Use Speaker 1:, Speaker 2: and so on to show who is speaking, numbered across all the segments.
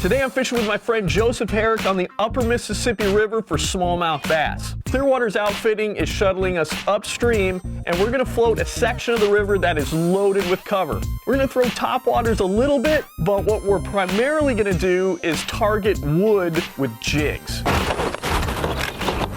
Speaker 1: Today I'm fishing with my friend Joseph Harrick on the upper Mississippi River for smallmouth bass. Clearwater's outfitting is shuttling us upstream, and we're gonna float a section of the river that is loaded with cover. We're gonna throw topwaters a little bit, but what we're primarily gonna do is target wood with jigs.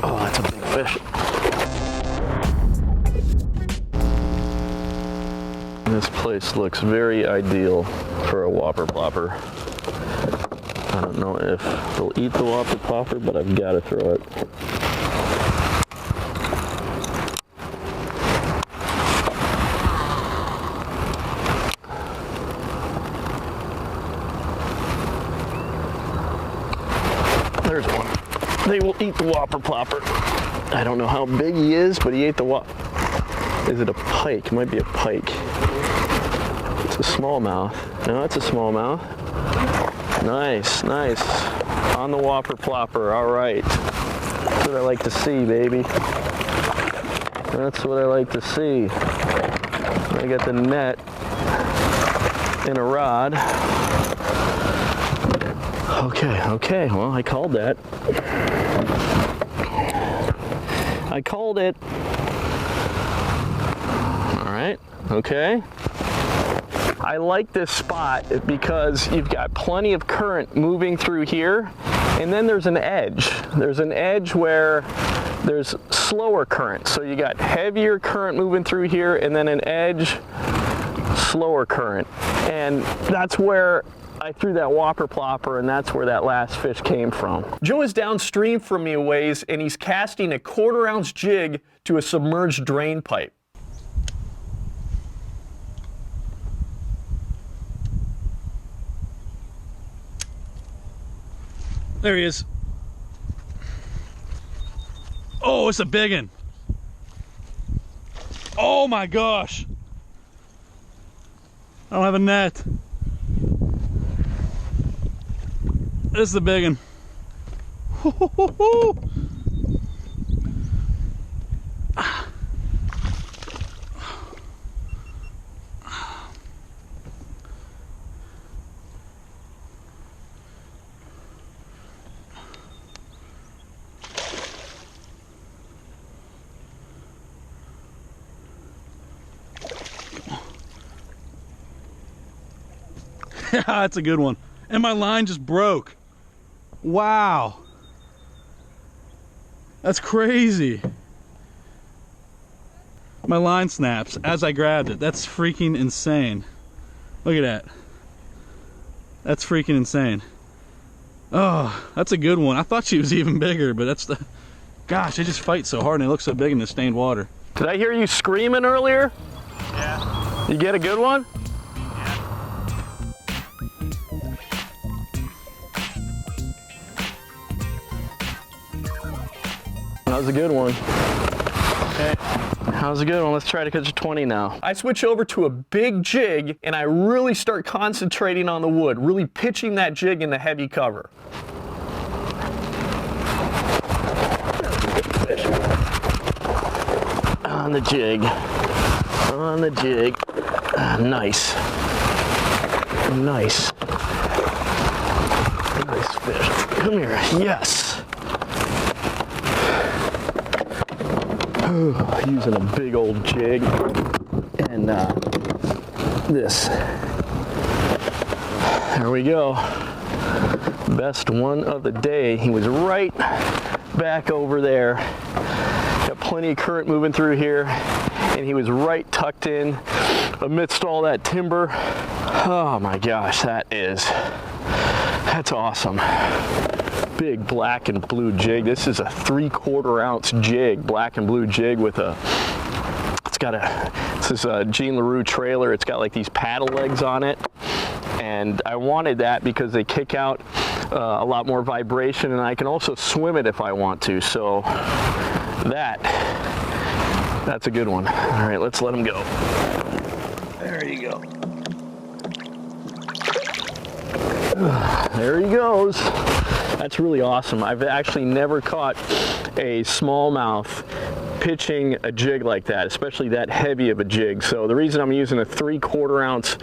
Speaker 1: Oh, that's a big fish. This place looks very ideal for a whopper plopper. I don't know if they'll eat the whopper plopper, but I've got to throw it. There's one. They will eat the whopper plopper. I don't know how big he is, but he ate the whopper. Is it a pike? It might be a pike. It's a smallmouth. No, it's a smallmouth. Nice, nice. On the whopper plopper, all right. That's what I like to see, baby. That's what I like to see. I got the net and a rod. Okay, well, I called that. I called it. All right, okay. I like this spot because you've got plenty of current moving through here, and then there's an edge. There's an edge where there's slower current. So you got heavier current moving through here, and then an edge, slower current. And that's where I threw that whopper plopper, and that's where that last fish came from. Joe is downstream from me a ways, and he's casting a 1/4 ounce jig to a submerged drain pipe.
Speaker 2: There he is. Oh, it's a big one. Oh my gosh. I don't have a net. This is the big one. Yeah, that's a good one. And my line just broke. Wow. That's crazy. My line snaps as I grabbed it. That's freaking insane. Look at that. That's freaking insane. Oh, that's a good one. I thought she was even bigger, but that's the... Gosh, they just fight so hard and they look so big in the stained water.
Speaker 1: Did I hear you screaming earlier?
Speaker 2: Yeah.
Speaker 1: You get a good one? That was a good one. Okay. That was a good one. Let's try to catch a 20 now. I switch over to a big jig and I really start concentrating on the wood, really pitching that jig in the heavy cover. On the jig. On the jig. Nice. Nice. Nice fish. Come here. Yes. Using a big old jig and this. There we go. Best one of the day. He was right back over there. Got plenty of current moving through here, and he was right tucked in amidst all that timber. Oh my gosh, that's awesome. Big black and blue jig. This is a 3/4 ounce jig, black and blue jig with a, this is a Jean LaRue trailer. It's got like these paddle legs on it. And I wanted that because they kick out a lot more vibration, and I can also swim it if I want to. So that's a good one. All right, let's let him go. There you go. There he goes. That's really awesome. I've actually never caught a smallmouth pitching a jig like that, especially that heavy of a jig. So the reason I'm using a 3/4 ounce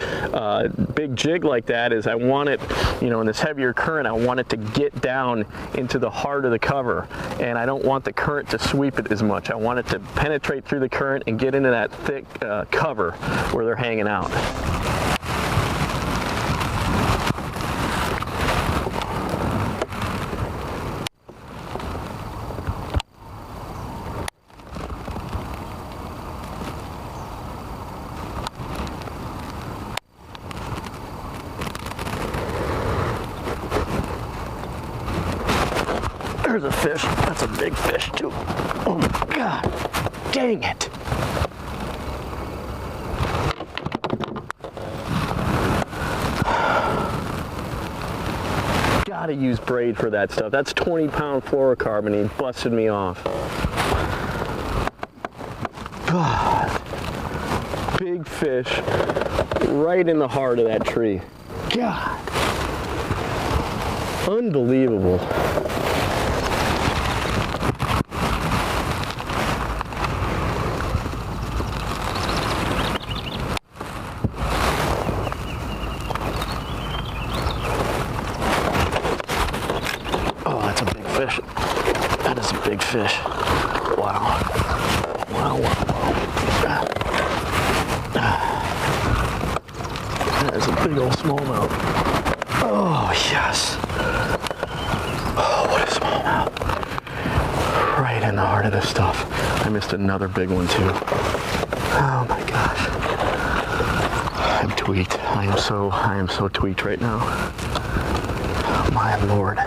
Speaker 1: big jig like that is I want it, you know, in this heavier current, I want it to get down into the heart of the cover, and I don't want the current to sweep it as much. I want it to penetrate through the current and get into that thick cover where they're hanging out. There's a fish. That's a big fish too. Oh my God. Dang it. Gotta use braid for that stuff. That's 20-pound fluorocarbon. He busted me off. God. Big fish right in the heart of that tree. God. Unbelievable. Fish. That is a big fish. Wow. Wow, wow, wow. That is a big old smallmouth. Oh, yes. Oh, what a smallmouth. Right in the heart of this stuff. I missed another big one, too. Oh, my gosh. I'm tweaked. I am so tweaked right now. Oh, my Lord.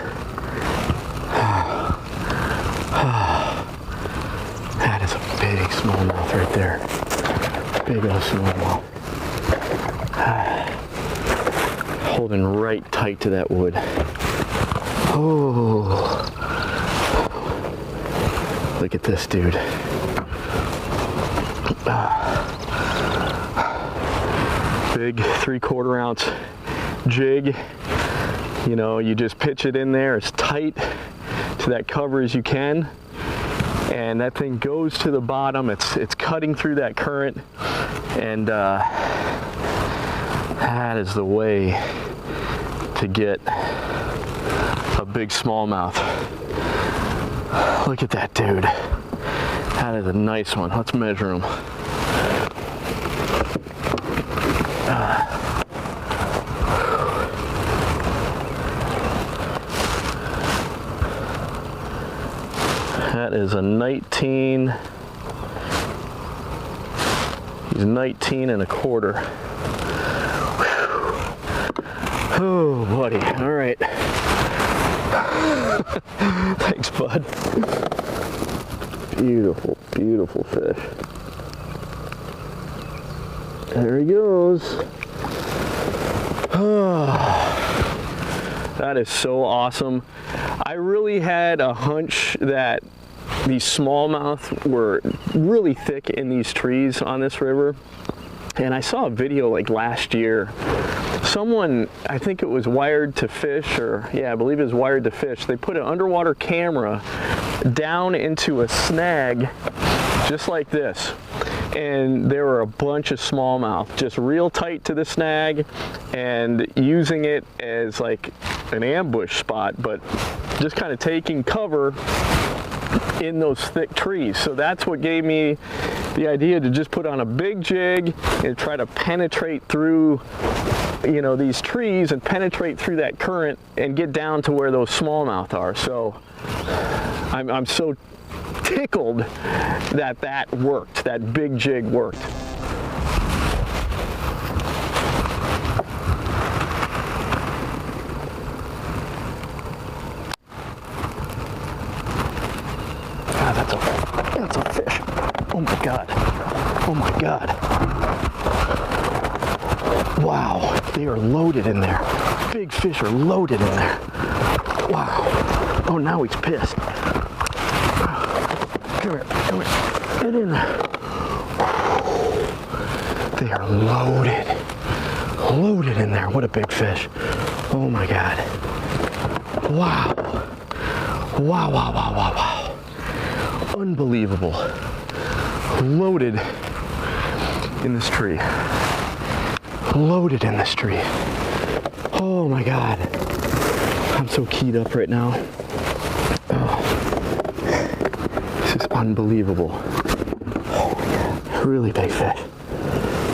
Speaker 1: That is a big smallmouth right there. Big old smallmouth. Holding right tight to that wood. Oh. Look at this dude. Big 3/4 ounce jig. You know, you just pitch it in there as tight to that cover as you can, and that thing goes to the bottom. It's cutting through that current, and that is the way to get a big smallmouth. Look at that dude. That is a nice one. Let's measure him. That is a 19. He's 19 1/4. Oh, buddy. All right. Thanks, bud. Beautiful, beautiful fish. There he goes. That is so awesome. I really had a hunch that these smallmouth were really thick in these trees on this river. And I saw a video like last year. Someone, I think it was Wired to Fish, or yeah, I believe it was Wired to Fish. They put an underwater camera down into a snag just like this. And there were a bunch of smallmouth just real tight to the snag and using it as like an ambush spot, but just kind of taking cover in those thick trees. So that's what gave me the idea to just put on a big jig and try to penetrate through, you know, these trees and penetrate through that current and get down to where those smallmouth are. So I'm so tickled that that worked, that big jig worked. That's a fish. Oh my God. Oh my God. Wow, they are loaded in there. Big fish are loaded in there. Wow. Oh, now he's pissed. Come here, come here. Get in there. They are loaded. Loaded in there. What a big fish. Oh my God. Wow. Wow, wow, wow, wow, wow. Unbelievable. loaded in this tree. Loaded in this tree. Oh my God. I'm so keyed up right now. Oh. This is unbelievable. Oh my God. Really big fish.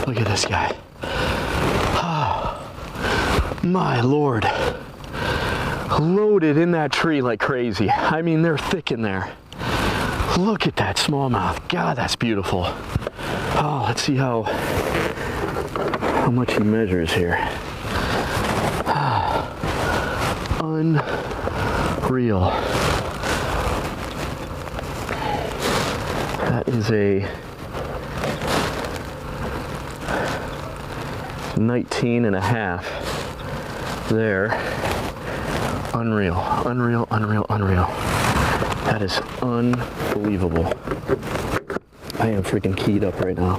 Speaker 1: Look at this guy. Oh, my Lord. Loaded in that tree like crazy. I mean, they're thick in there. Look at that smallmouth. God, that's beautiful. Oh, let's see how much he measures here. Unreal. That is a 19 and a half there. Unreal, unreal, unreal, unreal. That is unbelievable. I am freaking keyed up right now.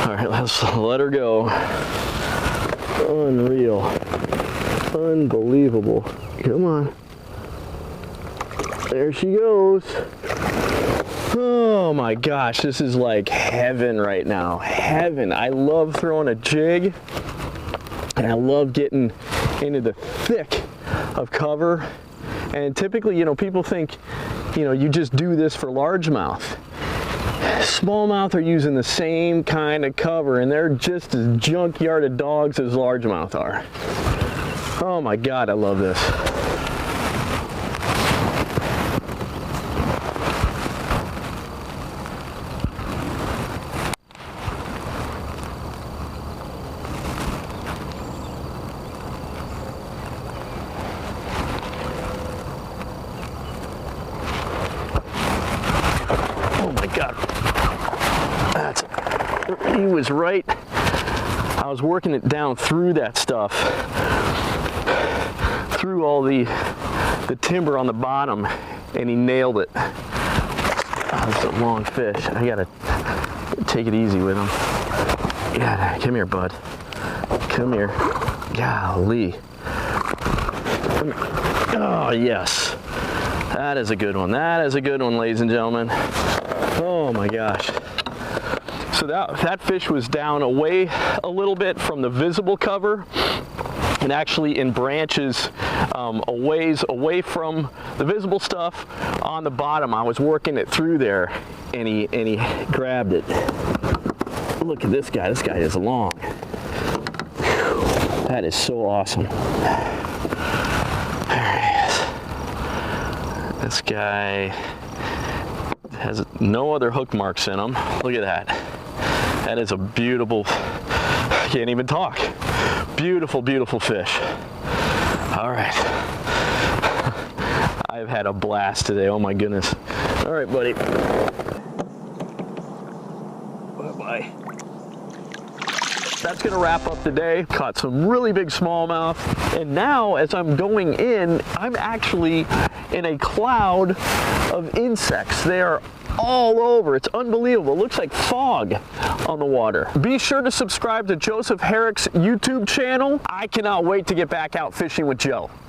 Speaker 1: All right, let's let her go. Unreal. Unbelievable. Come on. There she goes. Oh my gosh, this is like heaven right now. Heaven. I love throwing a jig, and I love getting into the thick of cover. And typically, you know, people think, you know, you just do this for largemouth. Smallmouth are using the same kind of cover, and they're just as junkyard of dogs as largemouth are. Oh my God, I love this. Oh my God. He was right. I was working it down through that stuff, through all the timber on the bottom, and he nailed it. Oh, that's a long fish. I gotta take it easy with him. Yeah, come here, bud. Come here. Golly. Come here. Oh, yes. That is a good one. That is a good one, ladies and gentlemen. Oh my gosh. So that fish was down away a little bit from the visible cover, and actually in branches a ways away from the visible stuff on the bottom. I was working it through there, and he grabbed it. Look at this guy. This guy is long. Whew. That is so awesome. There he is. This guy has no other hook marks in him. Look at that. That is a beautiful, I can't even talk. Beautiful, beautiful fish. All right. I've had a blast today. Oh my goodness. All right, buddy. Bye-bye. That's gonna wrap up the day. Caught some really big smallmouth. And now, as I'm going in, I'm actually in a cloud of insects. They are all over. It's unbelievable. It looks like fog on the water. Be sure to subscribe to Joseph Harrick's YouTube channel. I cannot wait to get back out fishing with Joe.